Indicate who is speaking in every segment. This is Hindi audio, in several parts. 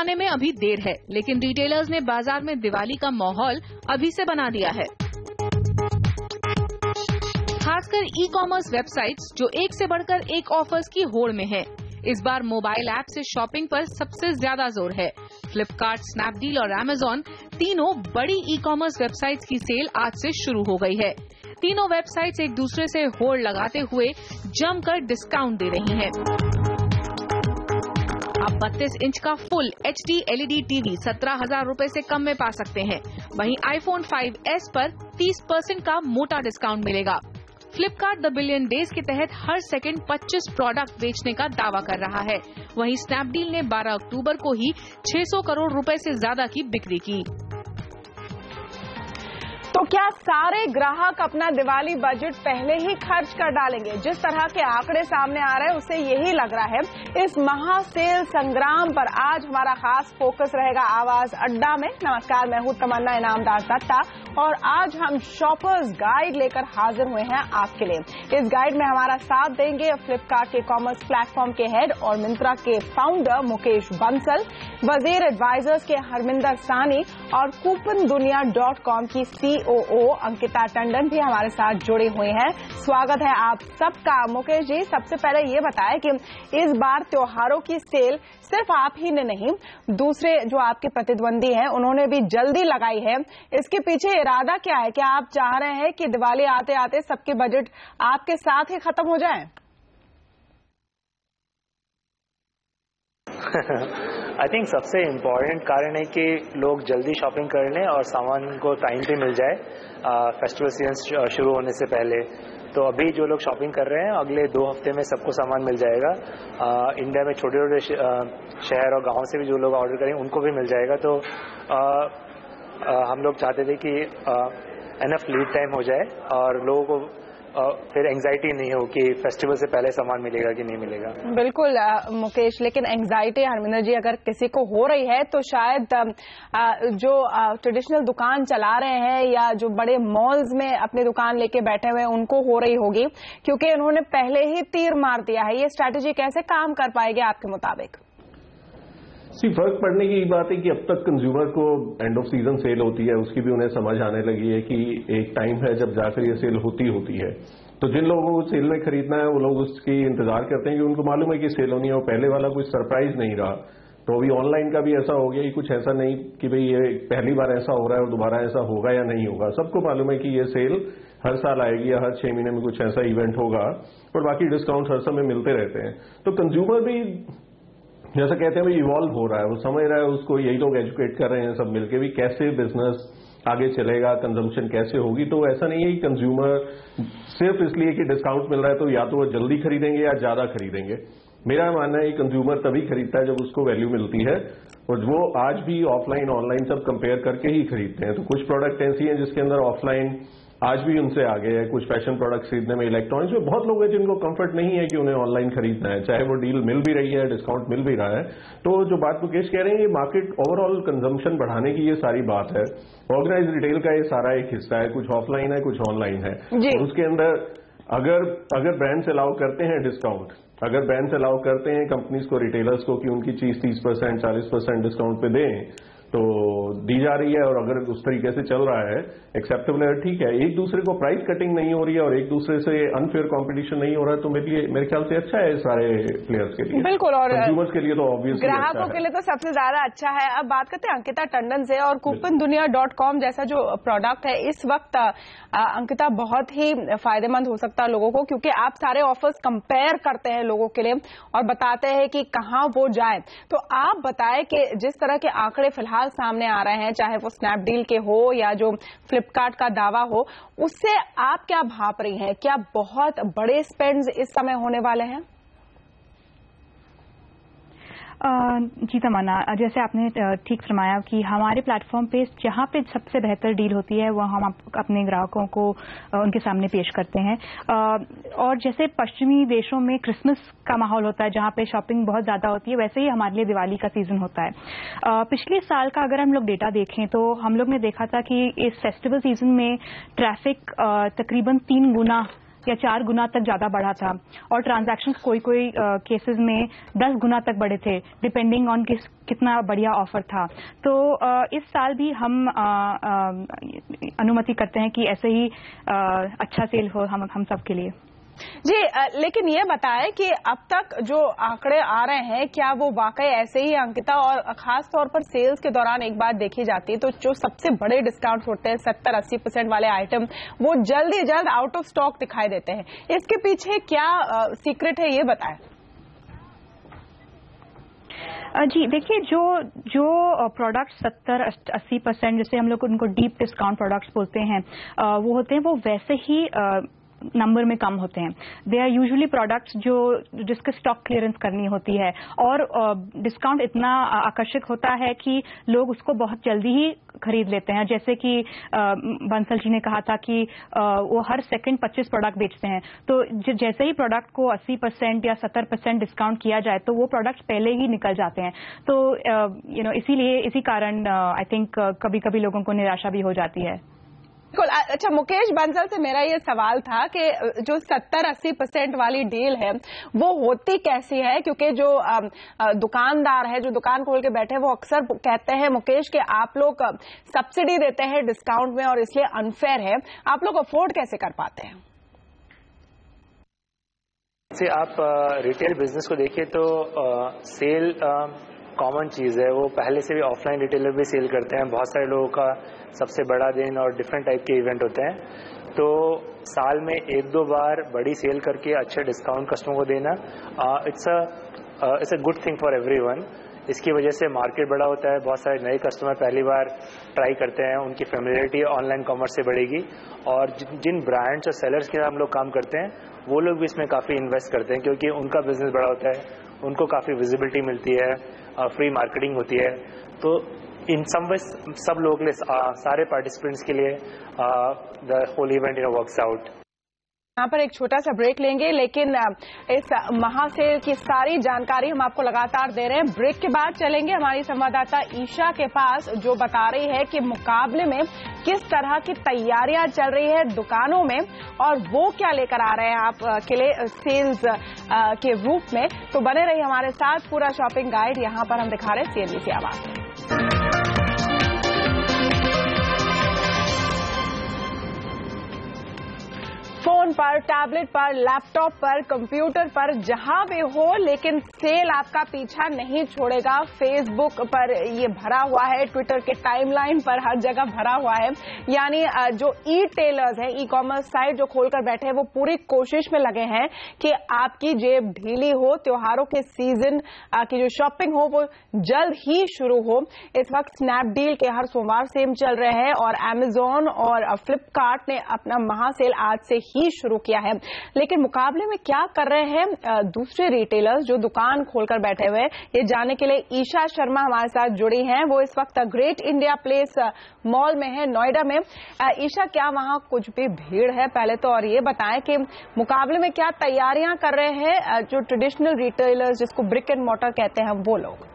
Speaker 1: आने में अभी देर है, लेकिन रिटेलर्स ने बाजार में दिवाली का माहौल अभी से बना दिया है। खासकर ई कॉमर्स वेबसाइट्स जो एक से बढ़कर एक ऑफर्स की होड़ में है। इस बार मोबाइल ऐप से शॉपिंग पर सबसे ज्यादा जोर है। फ्लिपकार्ट, स्नैपडील और अमेजॉन तीनों बड़ी ई कॉमर्स वेबसाइट्स की सेल आज से शुरू हो गई है। तीनों वेबसाइट्स एक दूसरे से होड़ लगाते हुए जमकर डिस्काउंट दे रही हैं। आप 32 इंच का फुल HD LED टीवी 17,000 रूपये से कम में पा सकते हैं। वहीं iPhone 5S पर 30% का मोटा डिस्काउंट मिलेगा। फ्लिपकार्ट द बिलियन डेज के तहत हर सेकंड 25 प्रोडक्ट बेचने का दावा कर रहा है। वहीं स्नैपडील ने 12 अक्टूबर को ही 600 करोड़ रुपए से ज्यादा की बिक्री की।
Speaker 2: तो क्या सारे ग्राहक अपना दिवाली बजट पहले ही खर्च कर डालेंगे? जिस तरह के आंकड़े सामने आ रहे हैं उससे यही लग रहा है। इस महा सेल संग्राम पर आज हमारा खास फोकस रहेगा आवाज अड्डा में। नमस्कार, मैं हूं तमन्ना इनामदार दत्ता और आज हम शॉपर्स गाइड लेकर हाजिर हुए हैं आपके लिए। इस गाइड में हमारा साथ देंगे फ्लिपकार्ट के कॉमर्स प्लेटफॉर्म के हेड और मिंत्रा के फाउंडर मुकेश बंसल, वजीर एडवाइजर्स के हरमिंदर सानी और कूपनदुनिया.com की COO अंकिता टंडन भी हमारे साथ जुड़े हुए हैं। स्वागत है आप सबका। मुकेश जी, सबसे पहले ये बताएं कि इस बार त्योहारों की सेल सिर्फ आप ही ने नहीं, दूसरे जो आपके प्रतिद्वंदी हैं उन्होंने भी जल्दी लगाई है। इसके पीछे इरादा क्या है? क्या आप चाह रहे हैं कि दिवाली आते आते सबके बजट आपके साथ ही खत्म हो जाएं?
Speaker 3: आई थिंक सबसे इम्पोर्टेंट कारण है कि लोग जल्दी शॉपिंग कर लें और सामान को टाइम पे मिल जाए फेस्टिवल सीजन शुरू होने से पहले। तो अभी जो लोग शॉपिंग कर रहे हैं अगले 2 हफ्ते में सबको सामान मिल जाएगा। इंडिया में छोटे छोटे शहर और गांव से भी जो लोग ऑर्डर करेंगे उनको भी मिल जाएगा। तो हम लोग चाहते थे कि एनफ लीड टाइम हो जाए और लोगों को फिर एंजाइटी नहीं हो कि फेस्टिवल से पहले सामान मिलेगा कि नहीं मिलेगा।
Speaker 2: बिल्कुल मुकेश, लेकिन एंजाइटी हरमिंदर जी अगर किसी को हो रही है तो शायद जो ट्रेडिशनल दुकान चला रहे हैं या जो बड़े मॉल्स में अपनी दुकान लेके बैठे हुए हैं उनको हो रही होगी, क्योंकि उन्होंने पहले ही तीर मार दिया है। ये स्ट्रैटेजी कैसे काम कर पाएगी आपके मुताबिक?
Speaker 4: फर्क पड़ने की बात है कि अब तक कंज्यूमर को एंड ऑफ सीजन सेल होती है उसकी भी उन्हें समझ आने लगी है कि एक टाइम है जब जाकर ये सेल होती है। तो जिन लोगों को सेल में खरीदना है वो लोग उसकी इंतजार करते हैं कि उनको मालूम है कि सेल होनी है और पहले वाला कुछ सरप्राइज नहीं रहा। तो अभी ऑनलाइन का भी ऐसा हो गया कि कुछ ऐसा नहीं कि भाई ये पहली बार ऐसा हो रहा है और दोबारा ऐसा होगा या नहीं होगा। सबको मालूम है कि ये सेल हर साल आएगी या हर 6 महीने में कुछ ऐसा इवेंट होगा और बाकी डिस्काउंट हर समय मिलते रहते हैं। तो कंज्यूमर भी जैसा कहते हैं भाई इवॉल्व हो रहा है, वो समझ रहा है, उसको यही लोग एजुकेट कर रहे हैं सब मिलके भी कैसे बिजनेस आगे चलेगा, कंजम्पशन कैसे होगी। तो ऐसा नहीं है कि कंज्यूमर सिर्फ इसलिए कि डिस्काउंट मिल रहा है तो या तो वो जल्दी खरीदेंगे या ज्यादा खरीदेंगे। मेरा मानना है कि कंज्यूमर तभी खरीदता है जब उसको वैल्यू मिलती है और वो आज भी ऑफलाइन ऑनलाइन सब कंपेयर करके ही खरीदते हैं। तो कुछ प्रोडक्ट ऐसी हैं जिसके अंदर ऑफलाइन आज भी उनसे आगे है। कुछ फैशन प्रोडक्ट्स खरीदने में, इलेक्ट्रॉनिक्स में बहुत लोग हैं जिनको कंफर्ट नहीं है कि उन्हें ऑनलाइन खरीदना है, चाहे वो डील मिल भी रही है, डिस्काउंट मिल भी रहा है। तो जो बात मुकेश कह रहे हैं, ये मार्केट ओवरऑल कंजम्पशन बढ़ाने की ये सारी बात है। ऑर्गेनाइज रिटेल का ये सारा एक हिस्सा है, कुछ ऑफलाइन है कुछ ऑनलाइन है। और उसके अंदर अगर ब्रांड्स अलाउ करते हैं डिस्काउंट, अगर ब्रांड्स अलाउ करते हैं कंपनीज को, रिटेलर्स को कि उनकी चीज 30% 40% डिस्काउंट पे दें तो दी जा रही है और अगर उस तरीके से चल रहा है एक्सेप्टेबल है, ठीक है। एक दूसरे को प्राइस कटिंग नहीं हो रही है और एक दूसरे से अनफेयर कंपटीशन नहीं हो रहा है तो मेरे ख्याल से अच्छा है सारे प्लेयर्स के लिए।
Speaker 2: बिल्कुल, और
Speaker 4: कंज्यूमर्स के लिए तो ऑब्वियसली
Speaker 2: ग्राहकों के लिए तो सबसे ज्यादा अच्छा है। अब बात करते हैं अंकिता टंडन से और कूपनदुनिया.com जैसा जो प्रोडक्ट है इस वक्त अंकिता बहुत ही फायदेमंद हो सकता है लोगों को, क्योंकि आप सारे ऑफर्स कंपेयर करते हैं लोगों के लिए और बताते हैं कि कहां वो जाए। तो आप बताएं कि जिस तरह के आंकड़े फिलहाल सामने आ रहे हैं, चाहे वो स्नैपडील के हो या जो फ्लिपकार्ट का दावा हो, उससे आप क्या भाप रही हैं? क्या बहुत बड़े स्पेंड्स इस समय होने वाले हैं?
Speaker 5: जी तमन्ना, जैसे आपने ठीक फरमाया कि हमारे प्लेटफॉर्म पे जहाँ पे सबसे बेहतर डील होती है वो हम अपने ग्राहकों को उनके सामने पेश करते हैं। और जैसे पश्चिमी देशों में क्रिसमस का माहौल होता है जहाँ पे शॉपिंग बहुत ज़्यादा होती है, वैसे ही हमारे लिए दिवाली का सीजन होता है। पिछले साल का अगर हम लोग डेटा देखें तो हम लोग ने देखा था कि इस फेस्टिवल सीजन में ट्रैफिक तकरीबन 3 गुना या 4 गुना तक ज्यादा बढ़ा था, और ट्रांजैक्शंस कोई केसेस में 10 गुना तक बढ़े थे, डिपेंडिंग ऑन कितना बढ़िया ऑफर था। तो इस साल भी हम अनुमति करते हैं कि ऐसे ही अच्छा सेल हो हम सब के लिए।
Speaker 2: जी, लेकिन ये बताएं कि अब तक जो आंकड़े आ रहे हैं क्या वो वाकई ऐसे ही, अंकिता? और खास तौर पर सेल्स के दौरान एक बात देखी जाती है, तो जो सबसे बड़े डिस्काउंट होते हैं 70-80% वाले आइटम, वो जल्द ही जल्द आउट ऑफ स्टॉक दिखाई देते हैं। इसके पीछे क्या सीक्रेट है, ये बताएं।
Speaker 5: जी देखिए, जो प्रोडक्ट्स 70-80%, जैसे हम लोग उनको डीप डिस्काउंट प्रोडक्ट्स बोलते हैं, वो होते हैं, वो वैसे ही नंबर में कम होते हैं। दे आर यूजुअली प्रोडक्ट्स जिसके स्टॉक क्लियरेंस करनी होती है, और डिस्काउंट इतना आकर्षक होता है कि लोग उसको बहुत जल्दी ही खरीद लेते हैं। जैसे कि बंसल जी ने कहा था कि वो हर सेकंड 25 प्रोडक्ट बेचते हैं, तो जैसे ही प्रोडक्ट को 80% या 70% डिस्काउंट किया जाए तो वो प्रोडक्ट्स पहले ही निकल जाते हैं। तो इसी कारण आई थिंक कभी कभी लोगों को निराशा भी हो जाती है।
Speaker 2: बिल्कुल। अच्छा, मुकेश बंसल से मेरा ये सवाल था कि जो 70-80% वाली डील है वो होती कैसी है, क्योंकि जो दुकानदार है, जो दुकान खोल के बैठे, वो अक्सर कहते हैं मुकेश कि आप लोग सब्सिडी देते हैं डिस्काउंट में और इसलिए अनफेयर है। आप लोग अफोर्ड कैसे कर पाते हैं?
Speaker 3: से आप रिटेल बिजनेस को देखिए तो सेल कॉमन चीज़ है, वो पहले से भी ऑफलाइन रिटेलर भी सेल करते हैं। बहुत सारे लोगों का सबसे बड़ा दिन और डिफरेंट टाइप के इवेंट होते हैं, तो साल में 1-2 बार बड़ी सेल करके अच्छे डिस्काउंट कस्टमर को देना it's a good thing for everyone. इसकी वजह से मार्केट बड़ा होता है, बहुत सारे नए कस्टमर पहली बार ट्राई करते हैं, उनकी फेमिलियरिटी ऑनलाइन कॉमर्स से बढ़ेगी, और जिन ब्रांड्स और सेलर्स के साथ हम लोग काम करते हैं वो लोग भी इसमें काफ़ी इन्वेस्ट करते हैं, क्योंकि उनका बिजनेस बड़ा होता है, उनको काफ़ी विजिबिलिटी मिलती है, फ्री मार्केटिंग होती है। तो इन सब लोगों के लिए, सारे पार्टिसिपेंट्स के लिए the whole event works out.
Speaker 2: यहाँ पर एक छोटा सा ब्रेक लेंगे, लेकिन इस महासेल की सारी जानकारी हम आपको लगातार दे रहे हैं। ब्रेक के बाद चलेंगे हमारी संवाददाता ईशा के पास, जो बता रही है कि मुकाबले में किस तरह की तैयारियां चल रही है दुकानों में, और वो क्या लेकर आ रहे हैं आप के लिए सेल्स के रूप में। तो बने रहिए हमारे साथ, पूरा शॉपिंग गाइड यहाँ पर हम दिखा रहे हैं CNBC आवाज में। फोन पर, टैबलेट पर, लैपटॉप पर, कंप्यूटर पर, जहां भी हो, लेकिन सेल आपका पीछा नहीं छोड़ेगा। फेसबुक पर ये भरा हुआ है, ट्विटर के टाइमलाइन पर हर जगह भरा हुआ है। यानी जो ई टेलर्स हैं, ई कॉमर्स साइट जो खोलकर बैठे हैं, वो पूरी कोशिश में लगे हैं कि आपकी जेब ढीली हो, त्योहारों के सीजन की जो शॉपिंग हो वो जल्द ही शुरू हो। इस वक्त स्नैपडील के हर सोमवार सेल चल रहे हैं, और अमेजॉन और फ्लिपकार्ट ने अपना महासेल आज से ही शुरू किया है। लेकिन मुकाबले में क्या कर रहे हैं दूसरे रिटेलर्स जो दुकान खोलकर बैठे हुए हैं, ये जानने के लिए ईशा शर्मा हमारे साथ जुड़ी हैं। वो इस वक्त ग्रेट इंडिया प्लेस मॉल में है, नोएडा में। ईशा, क्या वहां कुछ भी भीड़ है पहले तो, और ये बताएं कि मुकाबले में क्या तैयारियां कर रहे हैं जो ट्रेडिशनल रिटेलर्स, जिसको ब्रिक एंड मॉर्टर कहते हैं, वो लोग?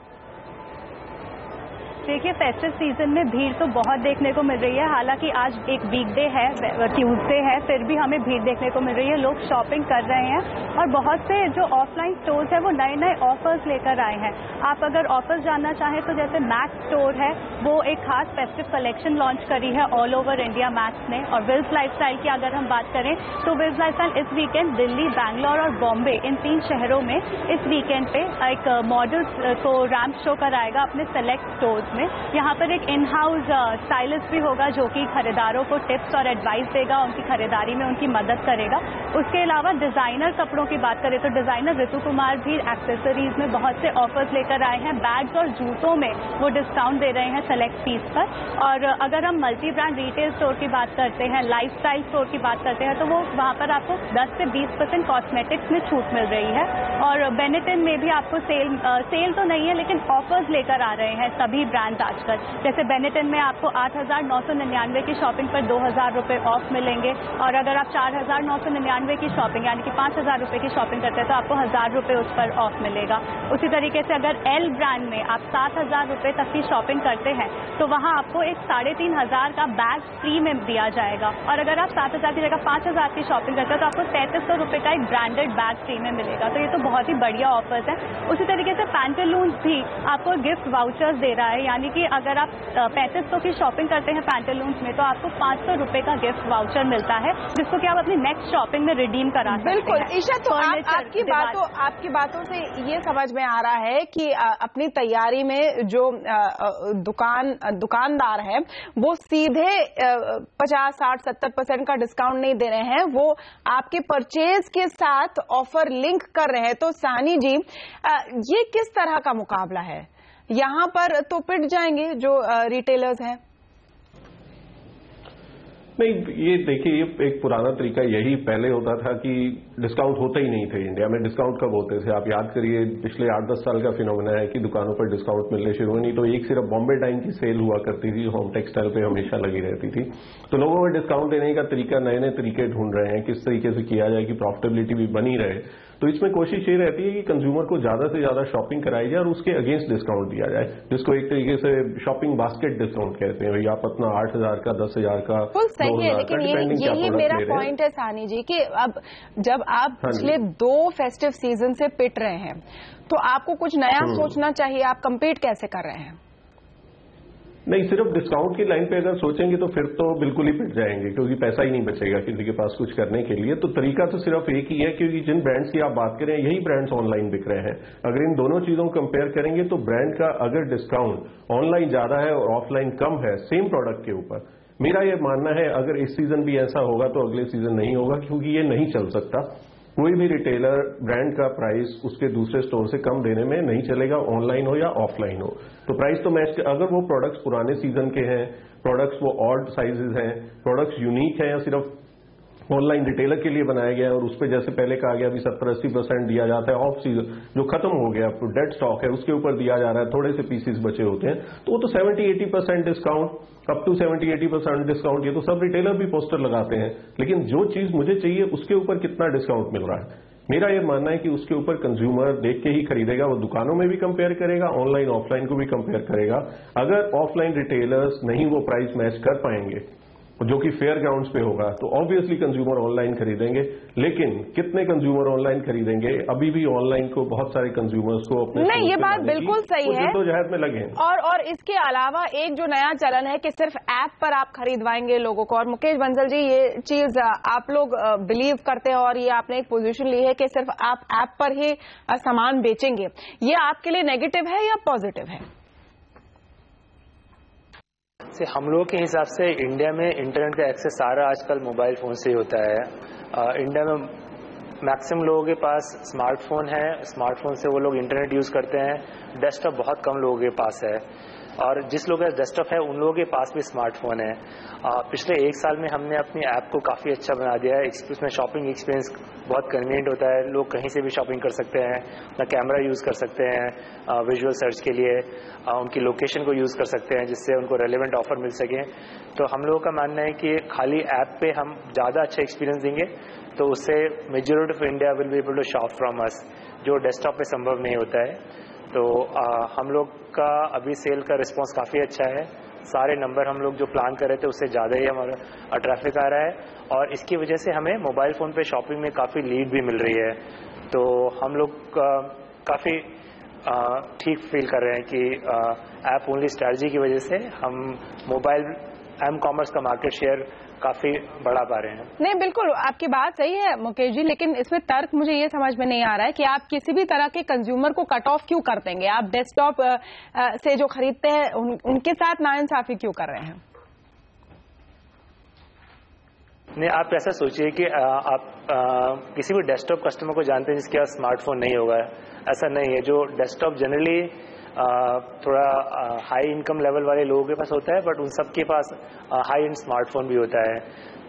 Speaker 5: देखिए, फेस्टिव सीजन में भीड़ तो बहुत देखने को मिल रही है। हालांकि आज एक वीकडे है, ट्यूसडे है, फिर भी हमें भीड़ देखने को मिल रही है। लोग शॉपिंग कर रहे हैं, और बहुत से जो ऑफलाइन स्टोर्स है वो नए नए ऑफर्स लेकर आए हैं। आप अगर ऑफर्स जानना चाहें तो जैसे मैक्स स्टोर है, वो एक खास फेस्टिव कलेक्शन लॉन्च करी है ऑल ओवर इंडिया मैक्स ने। और विल्स लाइफस्टाइल की अगर हम बात करें तो विल्स लाइफस्टाइल इस वीकेंड दिल्ली, बैंगलोर और बॉम्बे, इन 3 शहरों में इस वीकेंड पे एक मॉडल्स को रैंप शो कराएगा अपने सेलेक्ट स्टोर्स में। यहाँ पर एक इन हाउस स्टाइलिस्ट भी होगा जो कि खरीदारों को टिप्स और एडवाइस देगा, उनकी खरीदारी में उनकी मदद करेगा। उसके अलावा डिजाइनर कपड़ों की बात करें तो डिजाइनर ऋतु कुमार भी एक्सेसरीज में बहुत से ऑफर्स लेकर आए हैं। बैग्स और जूतों में वो डिस्काउंट दे रहे हैं सेलेक्ट पीस पर। और अगर हम मल्टी ब्रांड रिटेल स्टोर की बात करते हैं, लाइफस्टाइल स्टोर की बात करते हैं, तो वो वहाँ पर आपको 10 से 20% कॉस्मेटिक्स में छूट मिल रही है। और बेनेटन में भी आपको सेल तो नहीं है, लेकिन ऑफर्स लेकर आ रहे हैं सभी ब्रांड ब्रांड्स आजकल। जैसे बेनेटन में आपको 8,999 की शॉपिंग पर 2,000 रुपये ऑफ मिलेंगे, और अगर आप 4,999 की शॉपिंग यानी कि 5,000 रुपये की शॉपिंग करते हैं तो आपको 1,000 रुपये उस पर ऑफ मिलेगा। उसी तरीके से अगर एल ब्रांड में आप 7,000 रुपये तक की शॉपिंग करते हैं तो वहाँ आपको एक 3,500 का बैग फ्री में दिया जाएगा, और अगर आप 7,000 की जगह 5,000 की शॉपिंग करते हैं तो आपको 3,300 रुपये का एक ब्रांडेड बैग फ्री में मिलेगा। तो ये तो बहुत ही बढ़िया ऑफर्स है। उसी तरीके से पैंटालून्स भी आपको गिफ्ट वाउचर्स दे रहा है, यानी कि अगर आप 3,500 की शॉपिंग करते हैं पैंटालून्स में तो आपको 500 रुपये का गिफ्ट वाउचर मिलता है, जिसको कि आप अपनी नेक्स्ट शॉपिंग में रिडीम करा सकते हैं।
Speaker 2: बिल्कुल ईशा, तो आपकी बातों से ये समझ में आ रहा है कि अपनी तैयारी में जो दुकानदार है वो सीधे 50, 60, 70% का डिस्काउंट नहीं दे रहे हैं, वो आपके परचेज के साथ ऑफर लिंक कर रहे हैं। तो सानी जी, ये किस तरह का मुकाबला है? यहां पर तो पिट जाएंगे जो रिटेलर्स हैं।
Speaker 4: नहीं, ये देखिए, ये एक पुराना तरीका यही पहले होता था कि डिस्काउंट होते ही नहीं थे। इंडिया में डिस्काउंट कब होते थे? आप याद करिए, पिछले 8-10 साल का फिनोमेना है कि दुकानों पर डिस्काउंट मिलने शुरू हुए। नहीं तो एक सिर्फ बॉम्बे डाइन की सेल हुआ करती थी, होम टेक्सटाइल पे हमेशा लगी रहती थी। तो लोगों में डिस्काउंट देने का तरीका, नए नए तरीके ढूंढ रहे हैं किस तरीके से किया जाए कि प्रॉफिटेबिलिटी भी बनी रहे। तो इसमें कोशिश ये रहती है कि कंज्यूमर को ज्यादा से ज्यादा शॉपिंग कराई जाए और उसके अगेंस्ट डिस्काउंट दिया जाए, जिसको एक तरीके से शॉपिंग बास्केट डिस्काउंट कहते हैं। भाई आप अपना 8,000 का, 10,000 का, 2,000 का,
Speaker 2: यही मेरा पॉइंट है सानी जी कि अब जब आप पिछले 2 फेस्टिव सीजन से पिट रहे हैं तो आपको कुछ नया सोचना चाहिए। आप कंपीट कैसे कर रहे हैं?
Speaker 4: नहीं, सिर्फ डिस्काउंट की लाइन पे अगर सोचेंगे तो फिर तो बिल्कुल ही पिट जाएंगे, क्योंकि पैसा ही नहीं बचेगा किसी के पास कुछ करने के लिए। तो तरीका तो सिर्फ एक ही है, क्योंकि जिन ब्रांड्स की आप बात करें यही ब्रांड्स ऑनलाइन बिक रहे हैं। अगर इन दोनों चीजों को कंपेयर करेंगे तो ब्रांड का अगर डिस्काउंट ऑनलाइन ज्यादा है और ऑफलाइन कम है सेम प्रोडक्ट के ऊपर, मेरा ये मानना है अगर इस सीजन भी ऐसा होगा तो अगले सीजन नहीं होगा, क्योंकि ये नहीं चल सकता। कोई भी रिटेलर ब्रांड का प्राइस उसके दूसरे स्टोर से कम देने में नहीं चलेगा, ऑनलाइन हो या ऑफलाइन हो। तो प्राइस तो मैच, अगर वो प्रोडक्ट्स पुराने सीजन के हैं, प्रोडक्ट्स वो ऑड साइजेस हैं, प्रोडक्ट्स यूनिक हैं या सिर्फ ऑनलाइन रिटेलर के लिए बनाया गया है और उस पर जैसे पहले कहा गया अभी 70-80% दिया जाता है, ऑफ सीजन जो खत्म हो गया, डेड स्टॉक है, उसके ऊपर दिया जा रहा है, थोड़े से पीसेस बचे होते हैं, तो वो तो 70-80% डिस्काउंट, अप टू 70-80% डिस्काउंट, ये तो सब रिटेलर भी पोस्टर लगाते हैं। लेकिन जो चीज मुझे चाहिए उसके ऊपर कितना डिस्काउंट मिल रहा है, मेरा ये मानना है कि उसके ऊपर कंज्यूमर देख के ही खरीदेगा। वो दुकानों में भी कंपेयर करेगा, ऑनलाइन ऑफलाइन को भी कंपेयर करेगा। अगर ऑफलाइन रिटेलर्स नहीं वो प्राइस मैच कर पाएंगे जो कि फेयर ग्राउंड्स पे होगा तो ऑब्वियसली कंज्यूमर ऑनलाइन खरीदेंगे। लेकिन कितने कंज्यूमर ऑनलाइन खरीदेंगे? अभी भी ऑनलाइन को बहुत सारे कंज्यूमर्स को अपने
Speaker 2: नहीं, ये बात बिल्कुल सही है,
Speaker 4: तो जहद में लगे हैं।
Speaker 2: और इसके अलावा एक जो नया चलन है कि सिर्फ ऐप पर आप खरीदवाएंगे लोगों को। और मुकेश बंसल जी, ये चीज आप लोग बिलीव करते हैं और ये आपने एक पोजीशन ली है कि सिर्फ आप ऐप पर ही सामान बेचेंगे, ये आपके लिए नेगेटिव है या पॉजिटिव है?
Speaker 3: हम लोगों के हिसाब से इंडिया में इंटरनेट का एक्सेस सारा आजकल मोबाइल फोन से ही होता है। इंडिया में मैक्सिमम लोगों के पास स्मार्टफोन है, स्मार्टफोन से वो लोग इंटरनेट यूज करते हैं। डेस्कटॉप बहुत कम लोगों के पास है, और जिस लोगों का डेस्कटॉप है उन लोगों के पास भी स्मार्टफोन है। पिछले 1 साल में हमने अपनी ऐप को काफ़ी अच्छा बना दिया है। उसमें शॉपिंग एक्सपीरियंस बहुत कन्वीनियंट होता है, लोग कहीं से भी शॉपिंग कर सकते हैं, अपना कैमरा यूज़ कर सकते हैं विजुअल सर्च के लिए, उनकी लोकेशन को यूज़ कर सकते हैं जिससे उनको रेलेवेंट ऑफर मिल सके। तो हम लोगों का मानना है कि खाली ऐप पे हम ज़्यादा अच्छा एक्सपीरियंस देंगे तो उससे majority of India will be able to shop from us, जो डेस्कटॉप पे संभव नहीं होता है। तो हम लोग का अभी सेल का रिस्पांस काफ़ी अच्छा है। सारे नंबर हम लोग जो प्लान कर रहे थे उससे ज़्यादा ही हमारा ट्रैफिक आ रहा है, और इसकी वजह से हमें मोबाइल फ़ोन पे शॉपिंग में काफ़ी लीड भी मिल रही है। तो हम लोग काफ़ी ठीक फील कर रहे हैं कि ऐप ओनली स्ट्रैटेजी की वजह से हम मोबाइल एम कॉमर्स का मार्केट शेयर काफी बढ़ा पा रहे हैं।
Speaker 2: नहीं, बिल्कुल आपकी बात सही है मुकेश जी, लेकिन इसमें तर्क मुझे ये समझ में नहीं आ रहा है कि आप किसी भी तरह के कंज्यूमर को कट ऑफ क्यों कर देंगे? आप डेस्कटॉप से जो खरीदते हैं उनके साथ नाइंसाफी क्यों कर रहे हैं?
Speaker 3: नहीं, आप ऐसा सोचिए कि आप किसी भी डेस्कटॉप कस्टमर को जानते हैं जिसके पास स्मार्टफोन नहीं होगा, ऐसा नहीं है। जो डेस्कटॉप जनरली थोड़ा हाई इनकम लेवल वाले लोगों के पास होता है, बट उन सब के पास हाई एंड स्मार्टफोन भी होता है।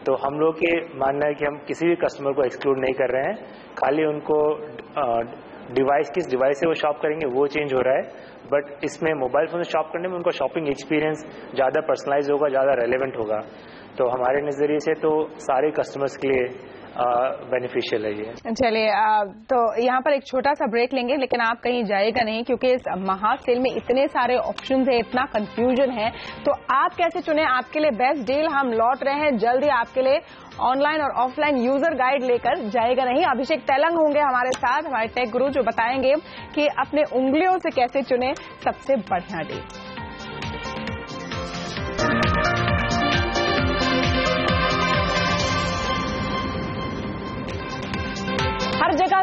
Speaker 3: तो हम लोग के मानना है कि हम किसी भी कस्टमर को एक्सक्लूड नहीं कर रहे हैं, खाली उनको डिवाइस किस डिवाइस से वो शॉप करेंगे वो चेंज हो रहा है, बट इसमें मोबाइल फोन से शॉप करने में उनका शॉपिंग एक्सपीरियंस ज़्यादा पर्सनलाइज होगा, ज़्यादा रेलेवेंट होगा। तो हमारे नज़रिए से तो सारे कस्टमर्स के लिए बेनिफिशियल है ये।
Speaker 2: चलिए, तो यहाँ पर एक छोटा सा ब्रेक लेंगे, लेकिन आप कहीं जाएगा नहीं क्योंकि इस महा सेल में इतने सारे ऑप्शंस है, इतना कंफ्यूजन है, तो आप कैसे चुने आपके लिए बेस्ट डील। हम लौट रहे हैं जल्दी आपके लिए ऑनलाइन और ऑफलाइन यूजर गाइड लेकर, जाएगा नहीं। अभिषेक तेलंग होंगे हमारे साथ, हमारे टेक गुरु, जो बताएंगे कि अपने उंगलियों से कैसे चुने सबसे बढ़िया डील। हर जगह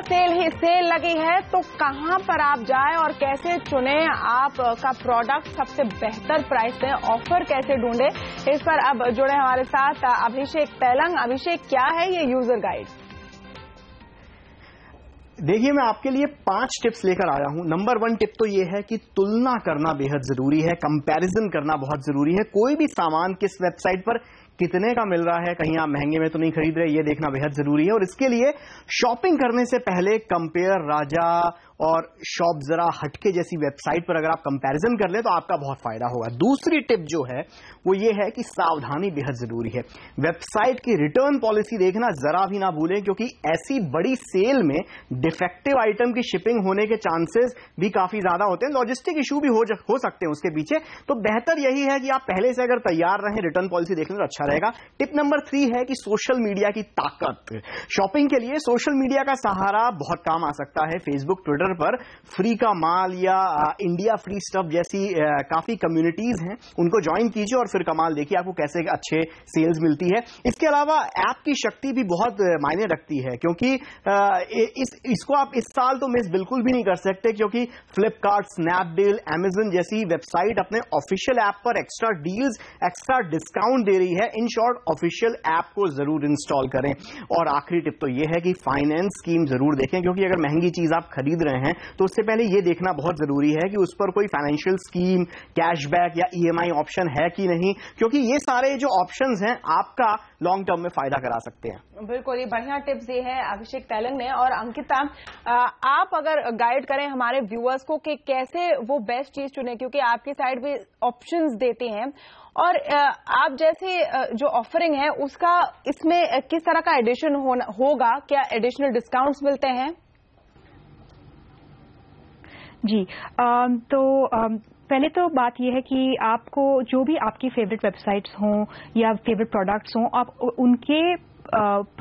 Speaker 2: सेल लगी है, तो कहां पर आप जाएं और कैसे चुने आपका प्रोडक्ट सबसे बेहतर प्राइस में, ऑफर कैसे ढूंढे, इस पर अब जुड़े हमारे साथ अभिषेक तेलंग। अभिषेक, क्या है ये यूजर गाइड?
Speaker 6: देखिए, मैं आपके लिए 5 टिप्स लेकर आया हूं। नंबर 1 टिप तो ये है कि तुलना करना बेहद जरूरी है, कंपैरिजन करना बहुत जरूरी है। कोई भी सामान किस वेबसाइट पर कितने का मिल रहा है, कहीं आप महंगे में तो नहीं खरीद रहे, ये देखना बेहद जरूरी है। और इसके लिए शॉपिंग करने से पहले कंपेयर राजा और शॉप जरा हटके जैसी वेबसाइट पर अगर आप कंपैरिजन कर ले तो आपका बहुत फायदा होगा। दूसरी टिप जो है वो ये है कि सावधानी बेहद जरूरी है। वेबसाइट की रिटर्न पॉलिसी देखना जरा भी ना भूलें, क्योंकि ऐसी बड़ी सेल में डिफेक्टिव आइटम की शिपिंग होने के चांसेस भी काफी ज्यादा होते हैं, लॉजिस्टिक इशू भी हो सकते हैं उसके पीछे। तो बेहतर यही है कि आप पहले से अगर तैयार रहें, रिटर्न पॉलिसी देख लें तो अच्छा रहेगा। टिप नंबर 3 है कि सोशल मीडिया की ताकत। शॉपिंग के लिए सोशल मीडिया का सहारा बहुत काम आ सकता है। फेसबुक, ट्विटर पर फ्री का माल या इंडिया फ्री स्टफ जैसी काफी कम्युनिटीज हैं, उनको ज्वाइन कीजिए और फिर कमाल देखिए आपको कैसे अच्छे सेल्स मिलती है। इसके अलावा ऐप की शक्ति भी बहुत मायने रखती है, क्योंकि इसको आप इस साल तो मिस बिल्कुल भी नहीं कर सकते, क्योंकि फ्लिपकार्ट, स्नैपडील, अमेजन जैसी वेबसाइट अपने ऑफिशियल ऐप पर एक्स्ट्रा डील्स, एक्स्ट्रा डिस्काउंट दे रही है। इन शॉर्ट, ऑफिशियल ऐप को जरूर इंस्टॉल करें। और आखिरी टिप तो यह है कि फाइनेंस स्कीम जरूर देखें, क्योंकि अगर महंगी चीज आप खरीद रहे हैं तो उससे पहले यह देखना बहुत जरूरी है कि उस पर कोई फाइनेंशियल स्कीम, कैशबैक या ईएमआई ऑप्शन है कि नहीं, क्योंकि ये सारे जो ऑप्शंस हैं आपका लॉन्ग टर्म में फायदा करा सकते हैं।
Speaker 2: बिल्कुल, ये बढ़िया टिप्स दी है अभिषेक तेलंग ने। और अंकिता, आप अगर गाइड करें हमारे व्यूअर्स को कि कैसे वो बेस्ट चीज चुने, क्योंकि आपकी साइड भी ऑप्शंस देते हैं, और आप जैसे जो ऑफरिंग है उसका इसमें किस तरह का एडिशन होगा, क्या एडिशनल डिस्काउंट्स मिलते हैं?
Speaker 5: जी, तो पहले तो बात यह है कि आपको जो भी आपकी फेवरेट वेबसाइट्स हों या फेवरेट प्रोडक्ट्स हों, आप उनके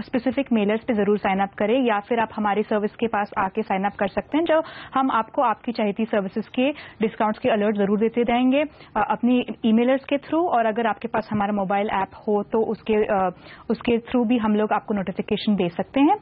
Speaker 5: स्पेसिफिक मेलर्स पे जरूर साइन अप करें, या फिर आप हमारी सर्विस के पास आके साइन अप कर सकते हैं, जो हम आपको आपकी चाहती सर्विसेज के डिस्काउंट्स के अलर्ट जरूर देते रहेंगे अपनी ईमेलर्स के थ्रू। और अगर आपके पास हमारा मोबाइल ऐप हो तो उसके थ्रू भी हम लोग आपको नोटिफिकेशन दे सकते हैं।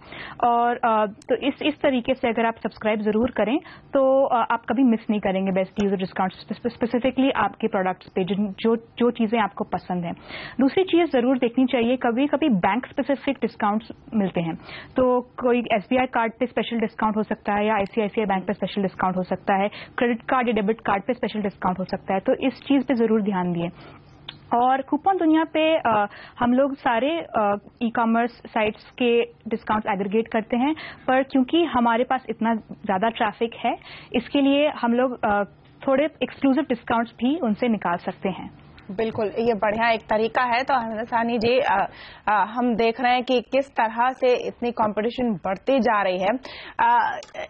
Speaker 5: और तो इस तरीके से अगर आप सब्सक्राइब जरूर करें तो आप कभी मिस नहीं करेंगे बेस्ट डील्स और डिस्काउंट्स, स्पेसिफिकली आपके प्रोडक्ट्स पे जो चीजें आपको पसंद हैं। दूसरी चीज जरूर देखनी चाहिए, कभी कभी बैंक स्पेसिफिक डिस्काउंट्स मिलते हैं, तो कोई एसबीआई कार्ड पे स्पेशल डिस्काउंट हो सकता है, या आईसीआईसीआई बैंक पे स्पेशल डिस्काउंट हो सकता है, क्रेडिट कार्ड या डेबिट कार्ड पे स्पेशल डिस्काउंट हो सकता है, तो इस चीज पे जरूर ध्यान दिए। और कूपन दुनिया पे हम लोग सारे ई कॉमर्स साइट्स के डिस्काउंट्स एग्रीगेट करते हैं, पर क्योंकि हमारे पास इतना ज्यादा ट्रैफिक है, इसके लिए हम लोग थोड़े एक्सक्लूसिव डिस्काउंट्स भी उनसे निकाल सकते हैं।
Speaker 2: बिल्कुल, ये बढ़िया एक तरीका है। तो अहमद सानी जी, हम देख रहे हैं कि किस तरह से इतनी कंपटीशन बढ़ती जा रही है,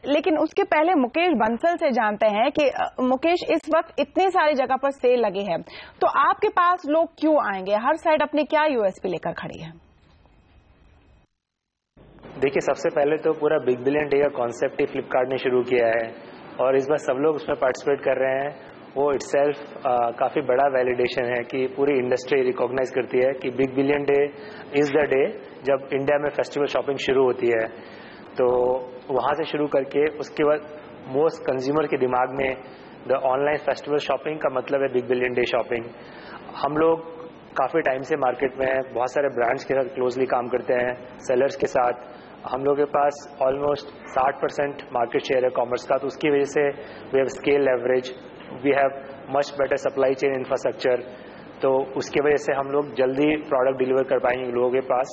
Speaker 2: लेकिन उसके पहले मुकेश बंसल से जानते हैं कि मुकेश, इस वक्त इतनी सारी जगह पर सेल लगी है, तो आपके पास लोग क्यों आएंगे? हर साइड अपनी क्या यूएसपी लेकर खड़ी है?
Speaker 3: देखिए, सबसे पहले तो पूरा बिग बिलियन डे का कॉन्सेप्ट ही फ्लिपकार्ट ने शुरू किया है, और इस बार सब लोग उसमें पार्टिसिपेट कर रहे हैं। वो इटसेल्फ काफ़ी बड़ा वैलिडेशन है कि पूरी इंडस्ट्री रिकॉग्नाइज करती है कि big billion day is the day जब इंडिया में फेस्टिवल शॉपिंग शुरू होती है। तो वहाँ से शुरू करके उसके बाद मोस्ट कंज्यूमर के दिमाग में द ऑनलाइन फेस्टिवल शॉपिंग का मतलब है बिग बिलियन डे शॉपिंग। हम लोग काफ़ी टाइम से मार्केट में हैं, बहुत सारे ब्रांड्स के साथ क्लोजली काम करते हैं, सेलर्स के साथ। हम लोग के पास ऑलमोस्ट 60% मार्केट शेयर है कॉमर्स का, तो उसकी वजह से we have scale leverage, we have much better supply chain infrastructure, तो उसकी वजह से हम लोग जल्दी प्रोडक्ट डिलीवर कर पाएंगे लोगों के पास।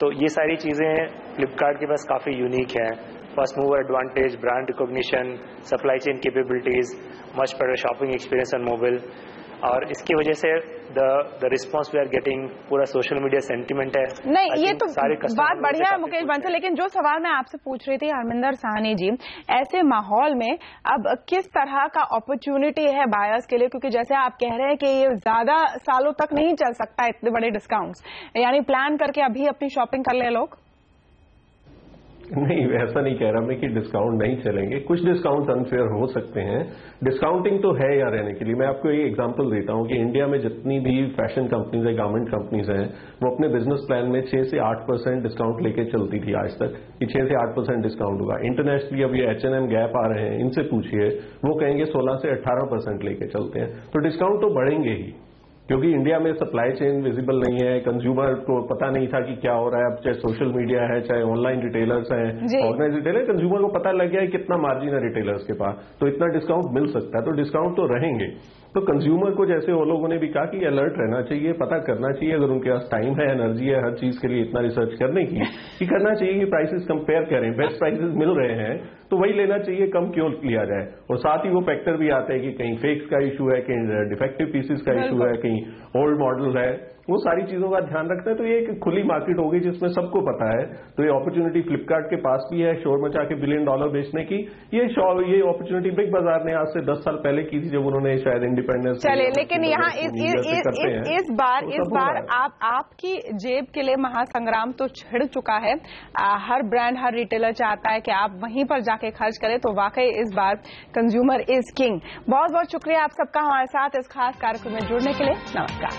Speaker 3: तो ये सारी चीज़ें फ्लिपकार्ट के पास काफ़ी यूनिक हैं। First mover advantage, brand recognition, supply chain capabilities, much better shopping experience on mobile. और इसकी वजह से the response we are getting, पूरा सोशल मीडिया सेंटिमेंट है।
Speaker 2: नहीं, ये तो बात बढ़िया है मुकेश बंसल, लेकिन जो सवाल मैं आपसे पूछ रही थी हरमिंदर साहनी जी, ऐसे माहौल में अब किस तरह का अपॉर्चुनिटी है बायर्स के लिए, क्योंकि जैसे आप कह रहे हैं कि ये ज्यादा सालों तक नहीं चल सकता इतने बड़े डिस्काउंट्स, यानी प्लान करके अभी अपनी शॉपिंग कर ले लोग?
Speaker 4: नहीं, ऐसा नहीं कह रहा मैं कि डिस्काउंट नहीं चलेंगे। कुछ डिस्काउंट अनफेयर हो सकते हैं, डिस्काउंटिंग तो है यहाँ रहने के लिए। मैं आपको एक एग्जांपल देता हूँ कि इंडिया में जितनी भी फैशन कंपनीज है, गारमेंट कंपनीज हैं, वो अपने बिजनेस प्लान में 6 से 8% डिस्काउंट लेके चलती थी आज तक कि 6 से 8% डिस्काउंट होगा। इंटरनेशनली अब ये H&M, गैप आ रहे हैं, इनसे पूछिए, वो कहेंगे 16 से 18% लेके चलते हैं। तो डिस्काउंट तो बढ़ेंगे ही, क्योंकि इंडिया में सप्लाई चेन विजिबल नहीं है, कंज्यूमर को पता नहीं था कि क्या हो रहा है। अब चाहे सोशल मीडिया है, चाहे ऑनलाइन रिटेलर्स हैं, ऑर्गेनाइज रिटेलर, कंज्यूमर को पता लग गया है कितना मार्जिन है रिटेलर्स के पास, तो इतना डिस्काउंट मिल सकता है। तो डिस्काउंट तो रहेंगे। तो कंज्यूमर को, जैसे वो लोगों ने भी कहा, कि अलर्ट रहना चाहिए, पता करना चाहिए, अगर उनके पास टाइम है, एनर्जी है हर चीज के लिए इतना रिसर्च करने की, कि करना चाहिए कि प्राइसेस कंपेयर करें, बेस्ट प्राइसेस मिल रहे हैं तो वही लेना चाहिए, कम क्यों लिया जाए। और साथ ही वो फैक्टर भी आते हैं कि कहीं फेक्स का इशू है, कहीं डिफेक्टिव पीसेस का इशू है, कहीं ओल्ड मॉडल है, वो सारी चीजों का ध्यान रखते हैं। तो ये एक खुली मार्केट होगी जिसमें सबको पता है। तो ये अपॉर्चुनिटी फ्लिपकार्ट के पास भी है, शोर मचा के $1 बिलियन बेचने की। ये अपॉर्चुनिटी बिग बाजार ने आज से 10 साल पहले की थी, जब उन्होंने शायद इंडिपेंडेंस।
Speaker 2: चलिए, लेकिन यहाँ इस बार आपकी जेब के लिए महासंग्राम तो छिड़ चुका है। हर ब्रांड, हर रिटेलर चाहता है कि आप वहीं पर जाके खर्च करें, तो वाकई इस बार कंज्यूमर इज किंग। बहुत बहुत शुक्रिया आप सबका हमारे साथ इस खास कार्यक्रम में जुड़ने के लिए। नमस्कार।